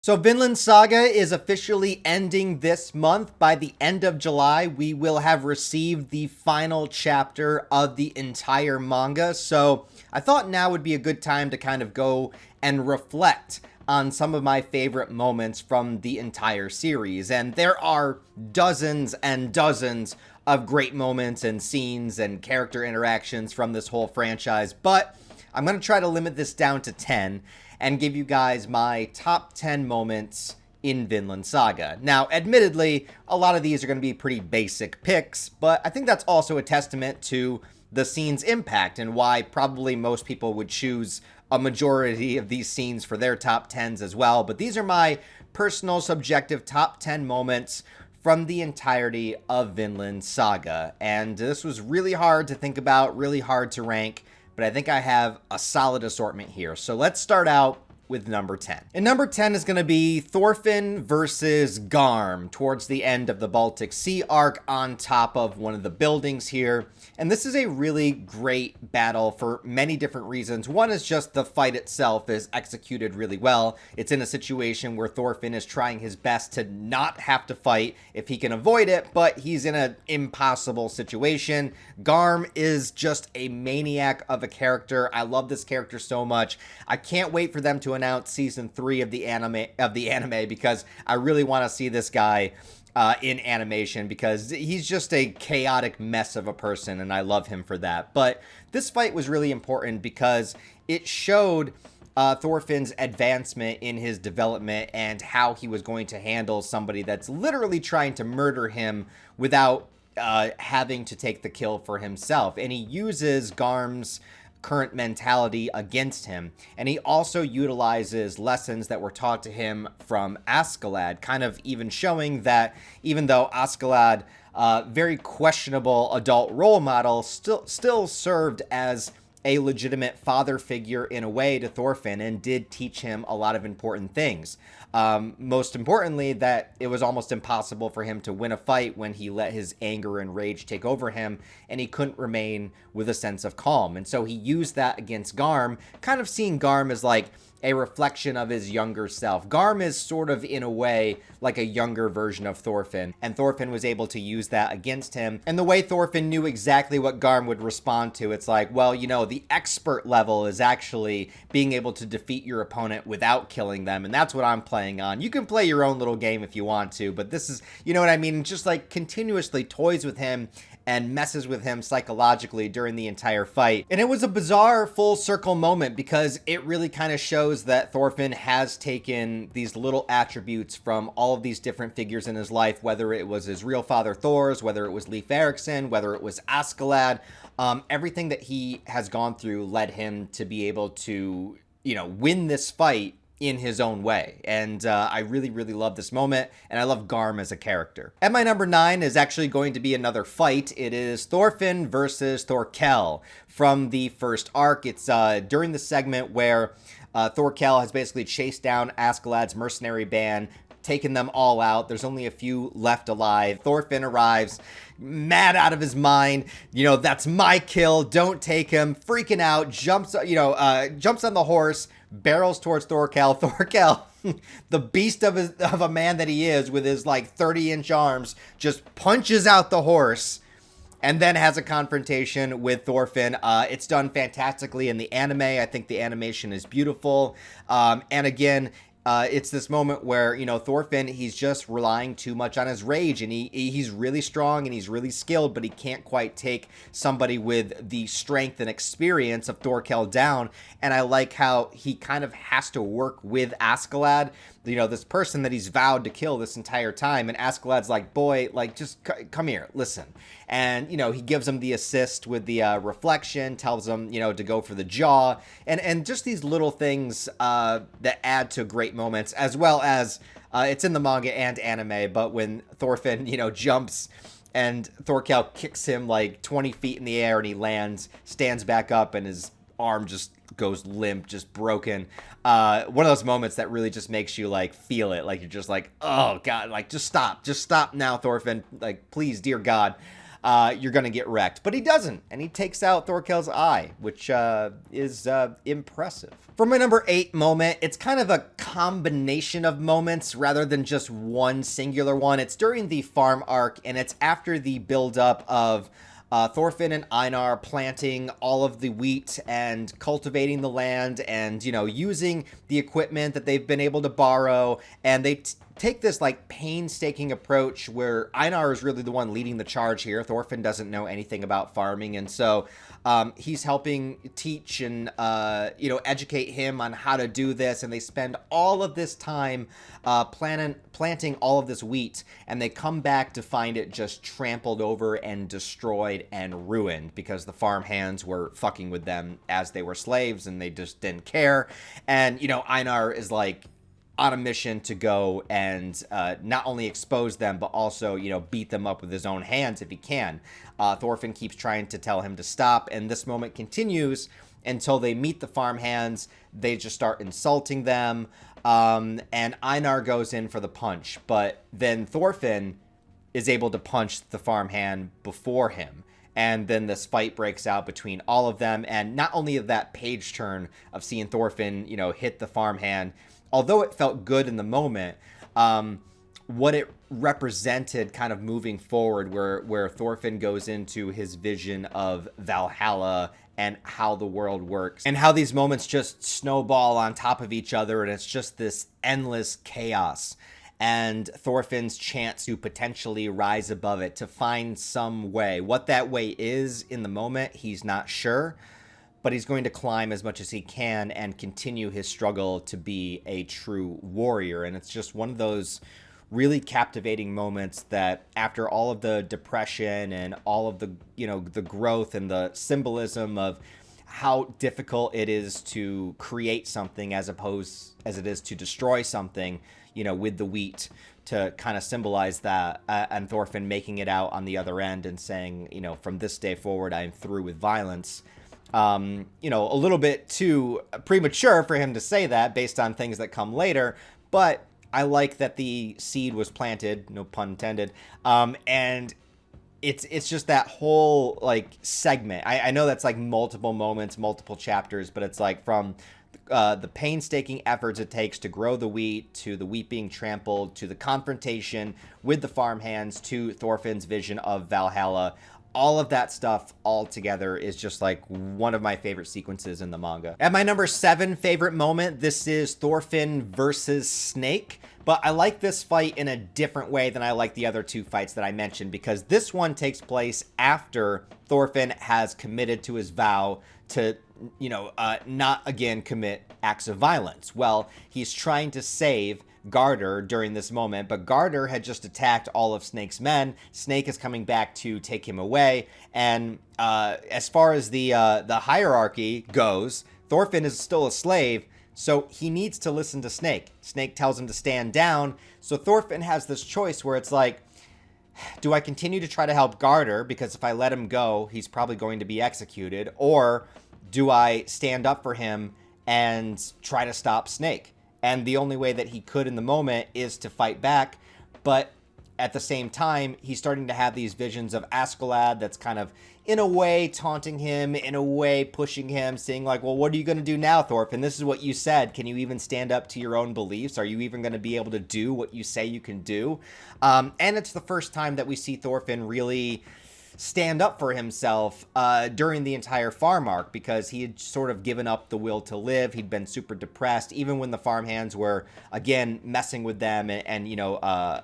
So Vinland Saga is officially ending this month. By the end of July, we will have received the final chapter of the entire manga. So I thought now would be a good time to kind of go and reflect on some of my favorite moments from the entire series. And there are dozens and dozens of great moments and scenes and character interactions from this whole franchise, but I'm going to try to limit this down to 10 and give you guys my top 10 moments in Vinland Saga. Now, admittedly, a lot of these are going to be pretty basic picks, but I think that's also a testament to the scene's impact and why probably most people would choose a majority of these scenes for their top 10s as well. But these are my personal subjective top 10 moments from the entirety of Vinland Saga. And this was really hard to think about, really hard to rank, but I think I have a solid assortment here. So let's start out with number 10. And number 10 is going to be Thorfinn versus Garm towards the end of the Baltic Sea arc on top of one of the buildings here. And this is a really great battle for many different reasons. One is just the fight itself is executed really well. It's in a situation where Thorfinn is trying his best to not have to fight if he can avoid it, but he's in an impossible situation. Garm is just a maniac of a character. I love this character so much. I can't wait for them to announce season 3 of the anime because I really want to see this guy in animation because he's just a chaotic mess of a person and I love him for that. But this fight was really important because it showed Thorfinn's advancement in his development and how he was going to handle somebody that's literally trying to murder him without having to take the kill for himself. And he uses Garm's current mentality against him. And he also utilizes lessons that were taught to him from Askeladd, kind of even showing that even though Askeladd, very questionable adult role model, still served as a legitimate father figure in a way to Thorfinn and did teach him a lot of important things. Most importantly, that it was almost impossible for him to win a fight when he let his anger and rage take over him and he couldn't remain with a sense of calm. And so he used that against Garm, kind of seeing Garm as like a reflection of his younger self. Garm is sort of, in a way, like a younger version of Thorfinn, and Thorfinn was able to use that against him. And the way Thorfinn knew exactly what Garm would respond to, it's like, well, you know, the expert level is actually being able to defeat your opponent without killing them, and that's what I'm playing on. You can play your own little game if you want to, but this is, you know what I mean, just like continuously toys with him and messes with him psychologically during the entire fight. And it was a bizarre full circle moment because it really kind of shows that Thorfinn has taken these little attributes from all of these different figures in his life, whether it was his real father Thor's, whether it was Leif Erikson, whether it was Askeladd. Everything that he has gone through led him to be able to, you know, win this fight in his own way. And I really, really love this moment, and I love Garm as a character. At my number 9 is actually going to be another fight. It is Thorfinn versus Thorkell from the first arc. It's during the segment where Thorkell has basically chased down Askeladd's mercenary band, taken them all out. There's only a few left alive. Thorfinn arrives, mad out of his mind. You know, that's my kill. Don't take him. Freaking out. Jumps on the horse, barrels towards Thorkell. Thorkell, the beast of a man that he is, with his like 30-inch arms, just punches out the horse and then has a confrontation with Thorfinn. It's done fantastically in the anime. I think the animation is beautiful. And again, it's this moment where, you know, Thorfinn, he's just relying too much on his rage, and he's really strong and he's really skilled, but he can't quite take somebody with the strength and experience of Thorkell down. And I like how he kind of has to work with Askeladd, you know, this person that he's vowed to kill this entire time. And Askeladd's like, boy, like, just come here, listen. And, you know, he gives him the assist with the reflection, tells him, you know, to go for the jaw, and just these little things that add to great moments, as well as it's in the manga and anime, but when Thorfinn, you know, jumps and Thorkell kicks him like 20 feet in the air and he lands, stands back up, and his arm just goes limp, just broken. One of those moments that really just makes you like feel it, like you're just like, oh god, like just stop now, Thorfinn, like please, dear god. you're going to get wrecked. But he doesn't, and he takes out Thorkell's eye, which is impressive. For my number 8 moment, it's kind of a combination of moments rather than just one singular one. It's during the farm arc, and it's after the buildup of Thorfinn and Einar planting all of the wheat and cultivating the land and, you know, using the equipment that they've been able to borrow. And they take this like painstaking approach where Einar is really the one leading the charge here. Thorfinn doesn't know anything about farming. And so he's helping teach and, you know, educate him on how to do this. And they spend all of this time planting all of this wheat, and they come back to find it just trampled over and destroyed and ruined because the farm hands were fucking with them as they were slaves and they just didn't care. And, you know, Einar is like on a mission to go and not only expose them, but also, you know, beat them up with his own hands if he can. Thorfinn keeps trying to tell him to stop, and this moment continues until they meet the farm hands. They just start insulting them, and Einar goes in for the punch, but then Thorfinn is able to punch the farmhand before him. And then this fight breaks out between all of them. And not only of that page turn of seeing Thorfinn, you know, hit the farmhand, although it felt good in the moment, what it represented kind of moving forward, where Thorfinn goes into his vision of Valhalla and how the world works and how these moments just snowball on top of each other. And it's just this endless chaos. And Thorfinn's chance to potentially rise above it, to find some way. What that way is in the moment, he's not sure, but he's going to climb as much as he can and continue his struggle to be a true warrior. And it's just one of those really captivating moments that after all of the depression and all of the, you know, the growth and the symbolism of how difficult it is to create something as opposed as it is to destroy something, you know, with the wheat to kind of symbolize that, and Thorfinn making it out on the other end and saying, you know, from this day forward, I'm through with violence. You know, a little bit too premature for him to say that based on things that come later, but I like that the seed was planted, no pun intended, and it's just that whole, like, segment. I know that's, like, multiple moments, multiple chapters, but it's, like, from the painstaking efforts it takes to grow the wheat, to the wheat being trampled, to the confrontation with the farmhands, to Thorfinn's vision of Valhalla. All of that stuff all together is just like one of my favorite sequences in the manga. At my number 7 favorite moment, this is Thorfinn versus Snake. But I like this fight in a different way than I like the other 2 fights that I mentioned, because this one takes place after Thorfinn has committed to his vow to, you know, not again commit acts of violence. Well, he's trying to save Gardar during this moment, but Gardar had just attacked all of Snake's men. Snake is coming back to take him away, and as far as the hierarchy goes, Thorfinn is still a slave, so he needs to listen to Snake. Snake tells him to stand down, so Thorfinn has this choice where it's like, do I continue to try to help Gardar, because if I let him go, he's probably going to be executed, or do I stand up for him and try to stop Snake? And the only way that he could in the moment is to fight back. But at the same time, he's starting to have these visions of Askeladd that's kind of, in a way, taunting him, in a way, pushing him, saying like, well, what are you going to do now, Thorfinn? This is what you said. Can you even stand up to your own beliefs? Are you even going to be able to do what you say you can do? And it's the first time that we see Thorfinn really stand up for himself during the entire farm arc, because he had sort of given up the will to live. He'd been super depressed, even when the farmhands were again messing with them and you know,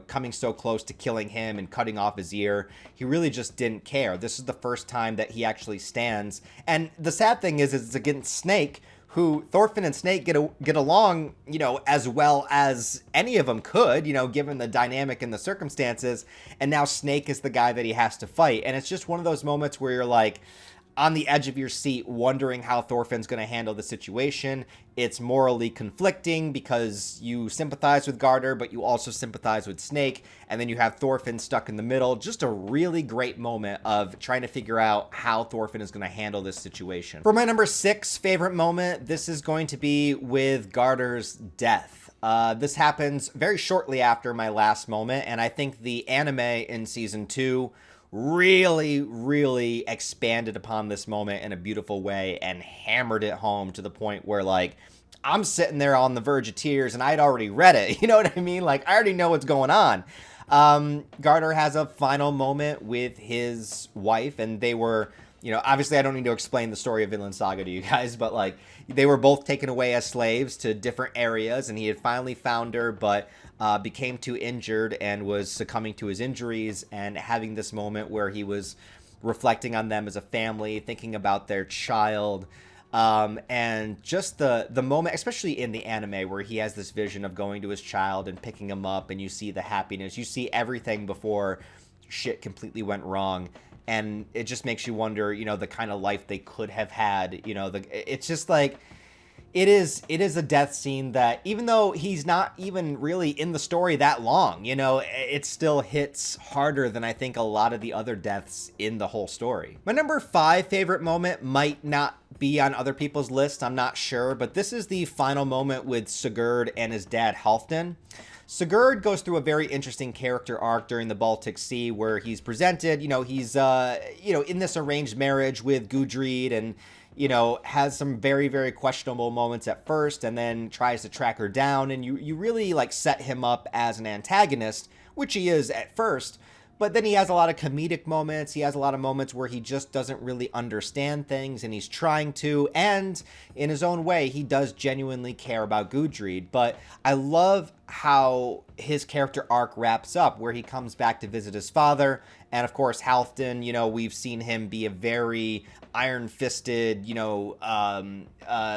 coming so close to killing him and cutting off his ear. He really just didn't care. This is the first time that he actually stands. And the sad thing is it's against Snake, who Thorfinn and Snake get along, you know, as well as any of them could, you know, given the dynamic and the circumstances. And now Snake is the guy that he has to fight. And it's just one of those moments where you're like on the edge of your seat, wondering how Thorfinn's going to handle the situation. It's morally conflicting because you sympathize with Gardar, but you also sympathize with Snake. And then you have Thorfinn stuck in the middle. Just a really great moment of trying to figure out how Thorfinn is going to handle this situation. For my number 6 favorite moment, this is going to be with Gardar's death. This happens very shortly after my last moment, and I think the anime in season 2 really, really expanded upon this moment in a beautiful way and hammered it home to the point where, like, I'm sitting there on the verge of tears and I'd already read it. You know what I mean? Like, I already know what's going on. Gardar has a final moment with his wife, and they were, you know, obviously I don't need to explain the story of Vinland Saga to you guys, but like they were both taken away as slaves to different areas, and he had finally found her, but became too injured and was succumbing to his injuries and having this moment where he was reflecting on them as a family, thinking about their child. And just the moment, especially in the anime, where he has this vision of going to his child and picking him up, and you see the happiness, you see everything before shit completely went wrong. And it just makes you wonder, you know, the kind of life they could have had, you know, it's just like, it is a death scene that, even though he's not even really in the story that long, you know, it still hits harder than I think a lot of the other deaths in the whole story. My number 5 favorite moment might not be on other people's list, I'm not sure, but this is the final moment with Sigurd and his dad Halfdan. Sigurd goes through a very interesting character arc during the Baltic Sea, where he's presented, you know, he's, you know, in this arranged marriage with Gudrid, and, you know, has some very, very questionable moments at first, and then tries to track her down, and you really, like, set him up as an antagonist, which he is at first, but then he has a lot of comedic moments, he has a lot of moments where he just doesn't really understand things, and he's trying to, and in his own way, he does genuinely care about Gudrid. But I love how his character arc wraps up, where he comes back to visit his father, and of course, Halfdan, you know, we've seen him be a very iron-fisted, you know,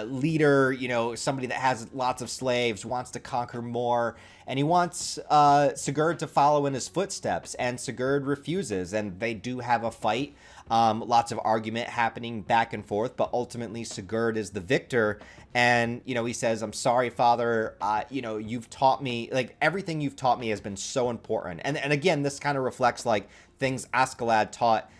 leader, you know, somebody that has lots of slaves, wants to conquer more, and he wants Sigurd to follow in his footsteps, and Sigurd refuses, and they do have a fight, lots of argument happening back and forth, but ultimately Sigurd is the victor, and, you know, he says, "I'm sorry, father, you know, you've taught me, like, everything you've taught me has been so important," and again, this kind of reflects, like, things Askeladd taught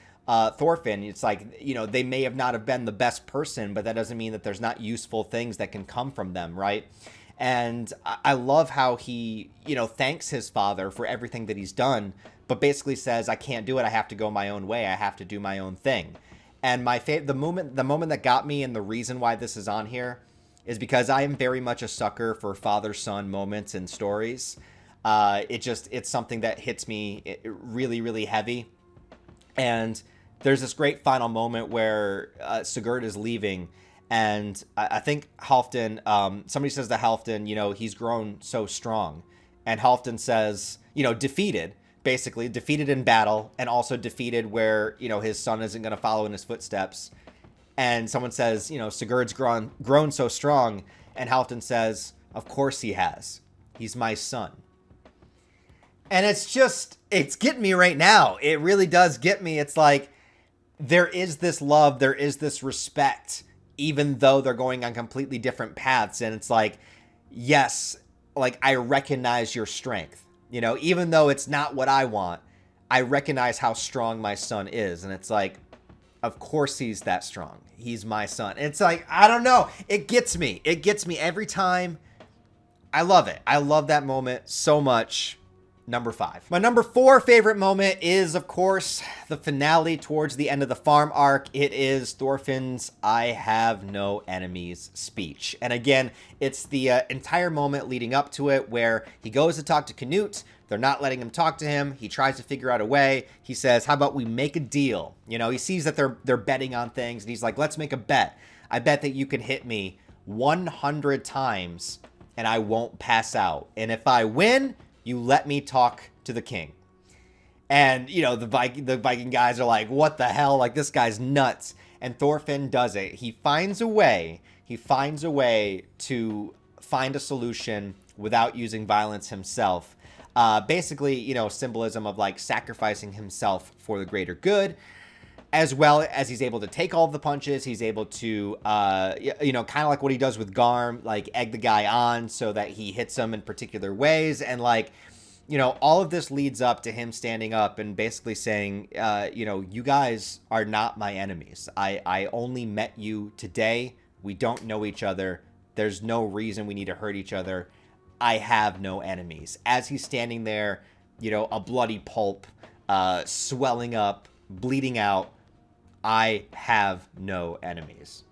Thorfinn. It's like, you know, they may have not have been the best person, but that doesn't mean that there's not useful things that can come from them, right? And I love how he, you know, thanks his father for everything that he's done, but basically says, I can't do it, I have to go my own way, I have to do my own thing. And the moment that got me, and the reason why this is on here, is because I am very much a sucker for father-son moments in stories. It's something that hits me really, really heavy. And there's this great final moment where Sigurd is leaving, and I think Halfdan, somebody says to Halfdan, you know, he's grown so strong. And Halfdan says, you know, defeated in battle, and also defeated where, you know, his son isn't going to follow in his footsteps. And someone says, you know, Sigurd's grown so strong, and Halfdan says, of course he has. He's my son. And it's getting me right now. It really does get me. It's like, there is this love, there is this respect, even though they're going on completely different paths. And it's like, yes, like, I recognize your strength. You know, even though it's not what I want, I recognize how strong my son is. And it's like, of course he's that strong. He's my son. And it's like, I don't know. It gets me. It gets me every time. I love it. I love that moment so much. Number 5. My number 4 favorite moment is, of course, the finale towards the end of the farm arc. It is Thorfinn's "I have no enemies" speech. And again, it's the entire moment leading up to it, where he goes to talk to Canute. They're not letting him talk to him. He tries to figure out a way. He says, how about we make a deal? You know, he sees that they're betting on things, and he's like, let's make a bet. I bet that you can hit me 100 times and I won't pass out. And if I win, you let me talk to the king. And, you know, the Viking guys are like, what the hell? Like, this guy's nuts. And Thorfinn does it. He finds a way to find a solution without using violence himself. Basically, you know, symbolism of, like, sacrificing himself for the greater good, as well as he's able to take all of the punches. He's able to, you know, kind of like what he does with Garm, like, egg the guy on so that he hits him in particular ways. And, like, you know, all of this leads up to him standing up and basically saying, you know, you guys are not my enemies. I only met you today. We don't know each other. There's no reason we need to hurt each other. I have no enemies. As he's standing there, you know, a bloody pulp, swelling up, bleeding out, I have no enemies.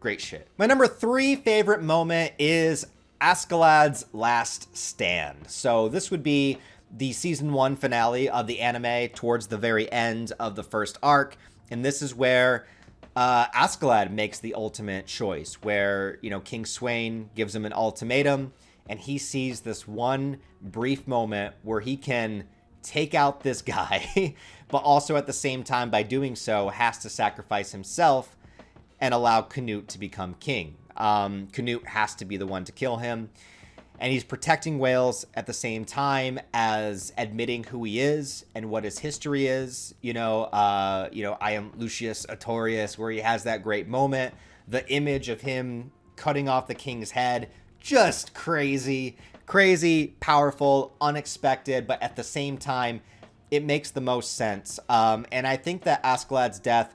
Great shit. My number 3 favorite moment is Askeladd's last stand. So this would be the season 1 finale of the anime towards the very end of the first arc. And this is where Askeladd makes the ultimate choice, where, you know, King Swain gives him an ultimatum, and he sees this one brief moment where he can take out this guy, but also at the same time, by doing so, has to sacrifice himself and allow Canute to become king. Canute has to be the one to kill him, and he's protecting Wales at the same time as admitting who he is and what his history is. You know, I am Lucius Artorius, where he has that great moment. The image of him cutting off the king's head, just crazy, powerful, unexpected, but at the same time, it makes the most sense. And I think that Askeladd's death,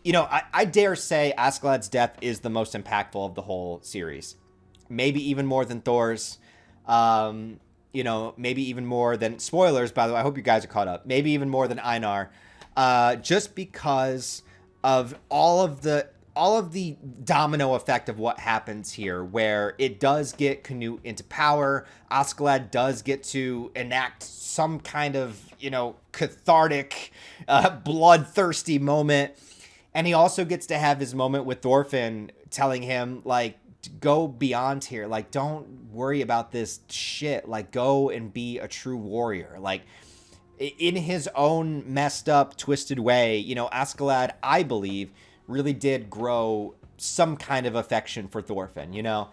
you know, I dare say Askeladd's death is the most impactful of the whole series. Maybe even more than Thor's. You know, maybe even more than... Spoilers, by the way. I hope you guys are caught up. Maybe even more than Einar. Just because of all of the domino effect of what happens here, where it does get Canute into power. Askeladd does get to enact some kind of, you know, cathartic, bloodthirsty moment. And he also gets to have his moment with Thorfinn, telling him, like, go beyond here. Like, don't worry about this shit. Like, go and be a true warrior. Like, in his own messed up, twisted way, you know, Askeladd, I believe, really did grow some kind of affection for Thorfinn, you know?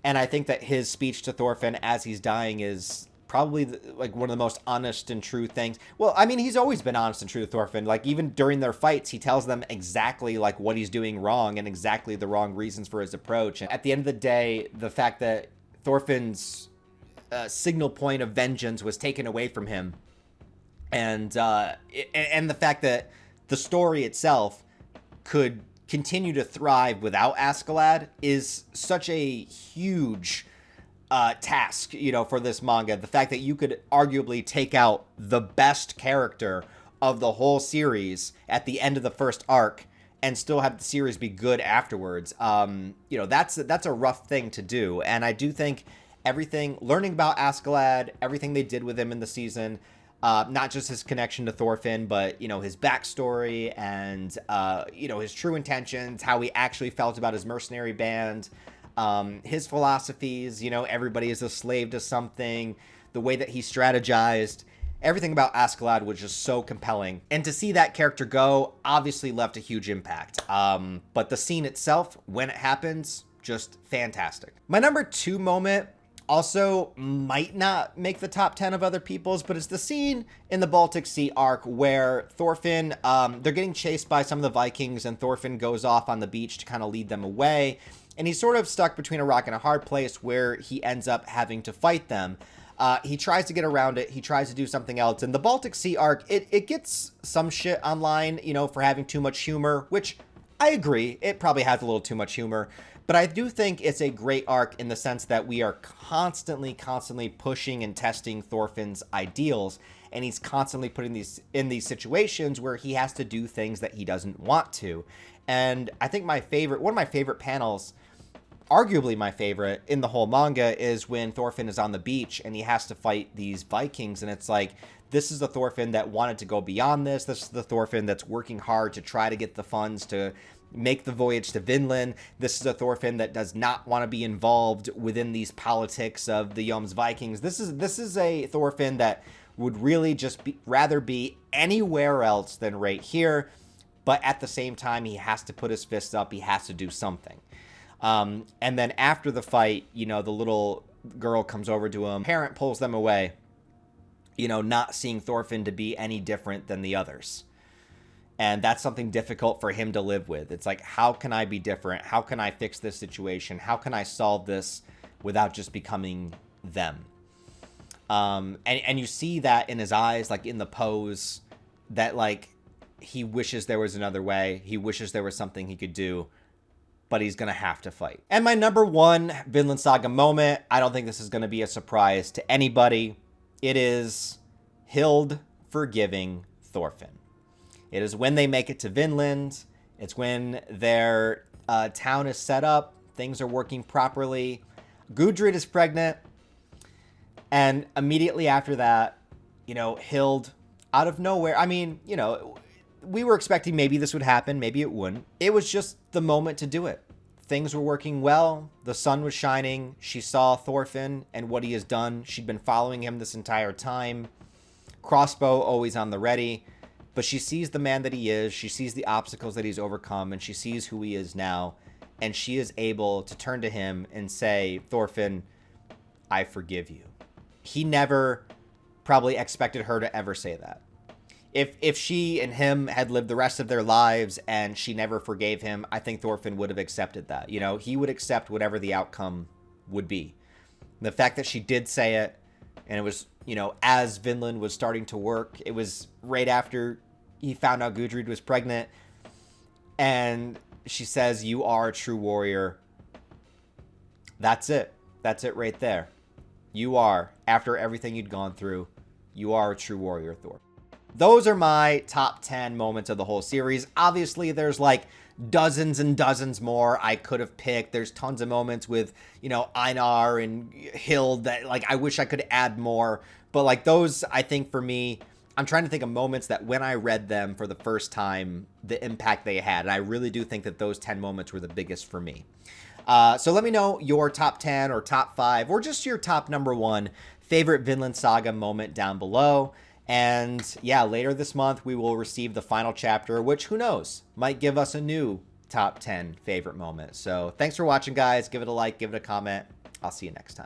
And I think that his speech to Thorfinn as he's dying is probably like one of the most honest and true things. Well, I mean, he's always been honest and true to Thorfinn. Like, even during their fights, he tells them exactly like what he's doing wrong and exactly the wrong reasons for his approach. And at the end of the day, the fact that Thorfinn's signal point of vengeance was taken away from him, and the fact that the story itself could continue to thrive without Askeladd is such a huge task, you know, for this manga. The fact that you could arguably take out the best character of the whole series at the end of the first arc and still have the series be good afterwards, you know, that's a rough thing to do. And I do think learning about Askeladd, everything they did with him in the season, not just his connection to Thorfinn, but, you know, his backstory and, you know, his true intentions, how he actually felt about his mercenary band, his philosophies, you know, everybody is a slave to something, the way that he strategized, everything about Askeladd was just so compelling. And to see that character go obviously left a huge impact. But the scene itself, when it happens, just fantastic. My number 2 moment also might not make the top 10 of other people's, but it's the scene in the Baltic Sea arc where Thorfinn, they're getting chased by some of the Vikings, and Thorfinn goes off on the beach to kind of lead them away. And he's sort of stuck between a rock and a hard place where he ends up having to fight them. He tries to get around it. He tries to do something else. And the Baltic Sea arc, it gets some shit online, you know, for having too much humor, which I agree. It probably has a little too much humor. But I do think it's a great arc in the sense that we are constantly pushing and testing Thorfinn's ideals. And he's constantly putting these in these situations where he has to do things that he doesn't want to. And I think one of my favorite panels, arguably my favorite in the whole manga, is when Thorfinn is on the beach and he has to fight these Vikings. And it's like, this is the Thorfinn that wanted to go beyond this. This is the Thorfinn that's working hard to try to get the funds to make the voyage to Vinland. This is a Thorfinn that does not want to be involved within these politics of the Joms Vikings. This is a Thorfinn that would really just rather be anywhere else than right here. But at the same time, he has to put his fists up. He has to do something. And then after the fight, you know, the little girl comes over to him. Parent pulls them away, you know, not seeing Thorfinn to be any different than the others. And that's something difficult for him to live with. It's like, how can I be different? How can I fix this situation? How can I solve this without just becoming them? And you see that in his eyes, like in the pose, that like he wishes there was another way. He wishes there was something he could do, but he's going to have to fight. And my number one Vinland Saga moment, I don't think this is going to be a surprise to anybody. It is Hild forgiving Thorfinn. It is when they make it to Vinland. It's when their town is set up. Things are working properly. Gudrid is pregnant. And immediately after that, Hild, out of nowhere, I mean, we were expecting maybe this would happen, maybe it wouldn't. It was just the moment to do it. Things were working well. The sun was shining. She saw Thorfinn and what he has done. She'd been following him this entire time. Crossbow always on the ready. But she sees the man that he is. She sees the obstacles that he's overcome. And she sees who he is now. And she is able to turn to him and say, Thorfinn, I forgive you. He never probably expected her to ever say that. If she and him had lived the rest of their lives and she never forgave him, I think Thorfinn would have accepted that. He would accept whatever the outcome would be. The fact that she did say it, and it was, as Vinland was starting to work, it was right after he found out Gudrid was pregnant, and she says, you are a true warrior. That's it. That's it right there. You are, after everything you'd gone through, you are a true warrior, Thor. Those are my top 10 moments of the whole series. Obviously, there's like dozens and dozens more I could have picked. There's tons of moments with, Einar and Hild that like I wish I could add more. But like those, I think for me, I'm trying to think of moments that when I read them for the first time, the impact they had. And I really do think that those 10 moments were the biggest for me. So let me know your top 10 or top 5 or just your top number 1 favorite Vinland Saga moment down below. And yeah, later this month, we will receive the final chapter, which who knows, might give us a new top 10 favorite moment. So thanks for watching, guys. Give it a like, give it a comment. I'll see you next time.